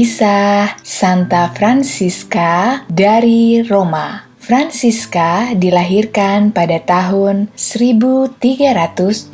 Kisah Santa Francisca dari Roma. Francisca dilahirkan pada tahun 1384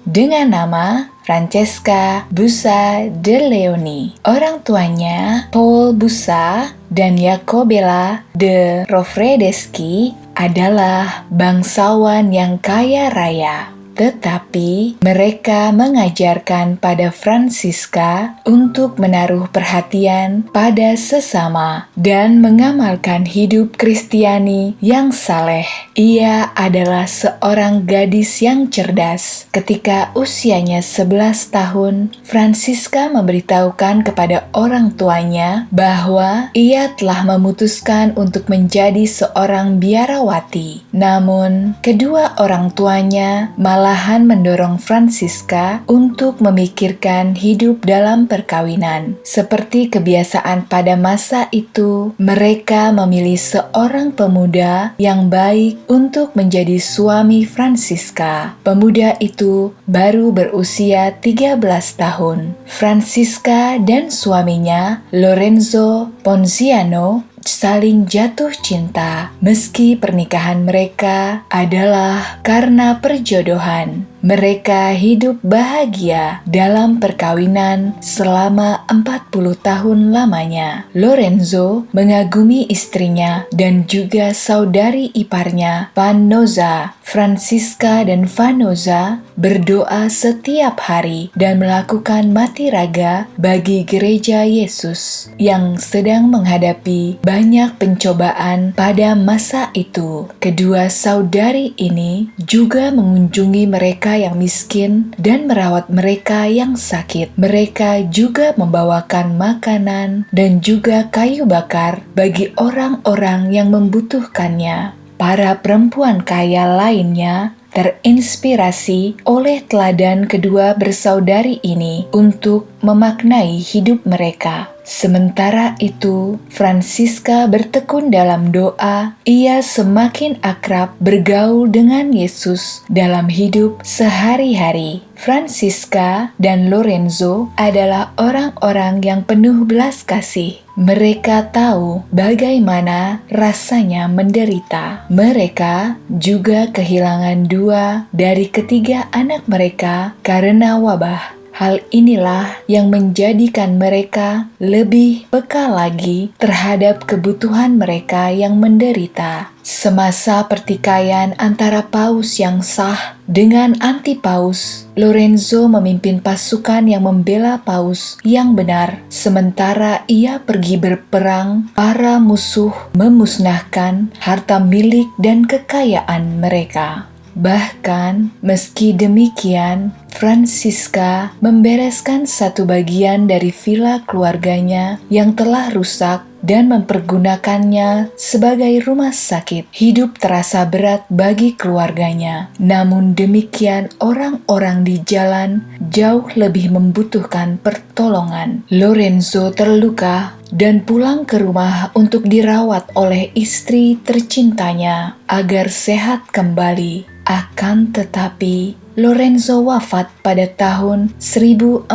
dengan nama Francesca Bussa de Leoni. Orang tuanya, Paul Bussa dan Jacobella de Rovredeschi, adalah bangsawan yang kaya raya. Tetapi mereka mengajarkan pada Francisca untuk menaruh perhatian pada sesama dan mengamalkan hidup Kristiani yang saleh. Ia adalah seorang gadis yang cerdas. Ketika usianya 11 tahun, Francisca memberitahukan kepada orang tuanya bahwa ia telah memutuskan untuk menjadi seorang biarawati. Namun, kedua orang tuanya malahan mendorong Francisca untuk memikirkan hidup dalam perkawinan. Seperti kebiasaan pada masa itu, mereka memilih seorang pemuda yang baik untuk menjadi suami Francisca. Pemuda itu baru berusia 13 tahun. Francisca dan suaminya, Lorenzo Ponziano, saling jatuh cinta meski pernikahan mereka adalah karena perjodohan. Mereka hidup bahagia dalam perkawinan selama 40 tahun lamanya. Lorenzo mengagumi istrinya dan juga saudari iparnya, Vanoza. Francisca dan Vanoza berdoa setiap hari dan melakukan mati raga bagi gereja Yesus yang sedang menghadapi banyak pencobaan pada masa itu. Kedua saudari ini juga mengunjungi mereka yang miskin dan merawat mereka yang sakit. Mereka juga membawakan makanan dan juga kayu bakar bagi orang-orang yang membutuhkannya. Para perempuan kaya lainnya terinspirasi oleh teladan kedua bersaudari ini untuk memaknai hidup mereka. Sementara itu, Francisca bertekun dalam doa. Ia semakin akrab bergaul dengan Yesus dalam hidup sehari-hari. Francisca dan Lorenzo adalah orang-orang yang penuh belas kasih. Mereka tahu bagaimana rasanya menderita. Mereka juga kehilangan 2 dari ketiga anak mereka karena wabah. Hal inilah yang menjadikan mereka lebih peka lagi terhadap kebutuhan mereka yang menderita. Semasa pertikaian antara paus yang sah dengan anti-paus, Lorenzo memimpin pasukan yang membela paus yang benar. Sementara ia pergi berperang, para musuh memusnahkan harta milik dan kekayaan mereka. Bahkan, meski demikian, Francisca membereskan satu bagian dari villa keluarganya yang telah rusak dan mempergunakannya sebagai rumah sakit. Hidup terasa berat bagi keluarganya. Namun demikian, orang-orang di jalan jauh lebih membutuhkan pertolongan. Lorenzo terluka dan pulang ke rumah untuk dirawat oleh istri tercintanya agar sehat kembali. Akan tetapi, Lorenzo wafat pada tahun 1438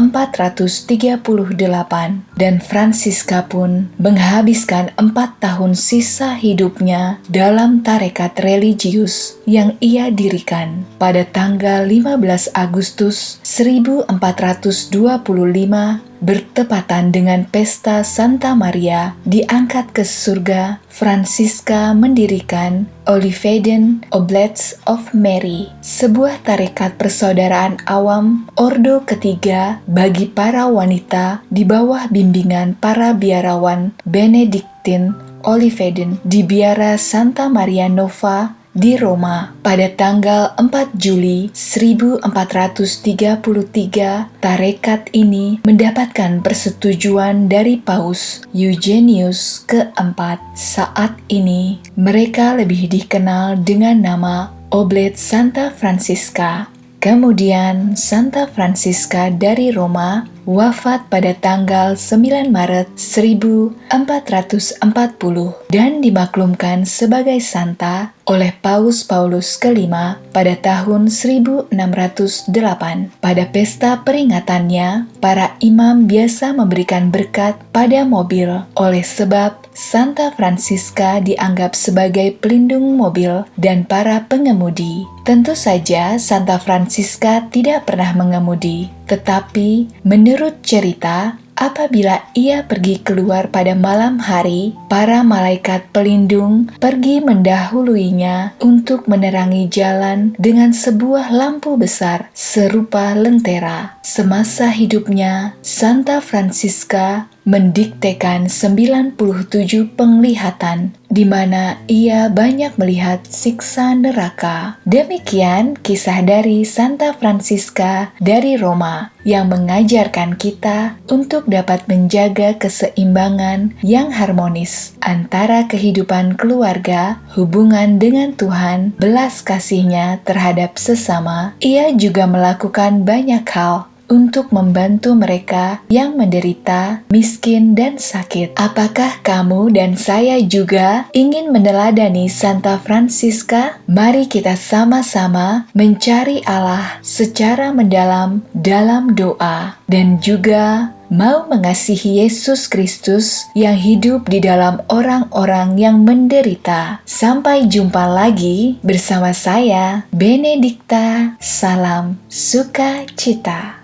dan Francisca pun menghabiskan 4 tahun sisa hidupnya dalam tarekat religius yang ia dirikan. Pada tanggal 15 Agustus 1425, bertepatan dengan pesta Santa Maria diangkat ke surga, Francisca mendirikan Oliveden Oblates of Mary, sebuah tarekat persaudaraan awam ordo ketiga bagi para wanita di bawah bimbingan para biarawan Benediktin Oliveden di biara Santa Maria Nova di Roma. Pada tanggal 4 Juli 1433, tarekat ini mendapatkan persetujuan dari Paus Eugenius keempat. Saat ini, mereka lebih dikenal dengan nama Oblat Santa Francisca. Kemudian, Santa Francisca dari Roma wafat pada tanggal 9 Maret 1440 dan dimaklumkan sebagai santa oleh Paus Paulus kelima pada tahun 1608. Pada pesta peringatannya, para imam biasa memberikan berkat pada mobil oleh sebab Santa Francisca dianggap sebagai pelindung mobil dan para pengemudi. Tentu saja Santa Francisca tidak pernah mengemudi, tetapi menurut cerita, apabila ia pergi keluar pada malam hari, para malaikat pelindung pergi mendahuluinya untuk menerangi jalan dengan sebuah lampu besar serupa lentera. Semasa hidupnya, Santa Francisca mendiktekan 97 penglihatan di mana ia banyak melihat siksa neraka. Demikian kisah dari Santa Francisca dari Roma yang mengajarkan kita untuk dapat menjaga keseimbangan yang harmonis antara kehidupan keluarga, hubungan dengan Tuhan, belas kasihnya terhadap sesama. Ia juga melakukan banyak hal untuk membantu mereka yang menderita, miskin, dan sakit. Apakah kamu dan saya juga ingin meneladani Santa Francisca? Mari kita sama-sama mencari Allah secara mendalam dalam doa dan juga mau mengasihi Yesus Kristus yang hidup di dalam orang-orang yang menderita. Sampai jumpa lagi bersama saya, Benedikta. Salam sukacita.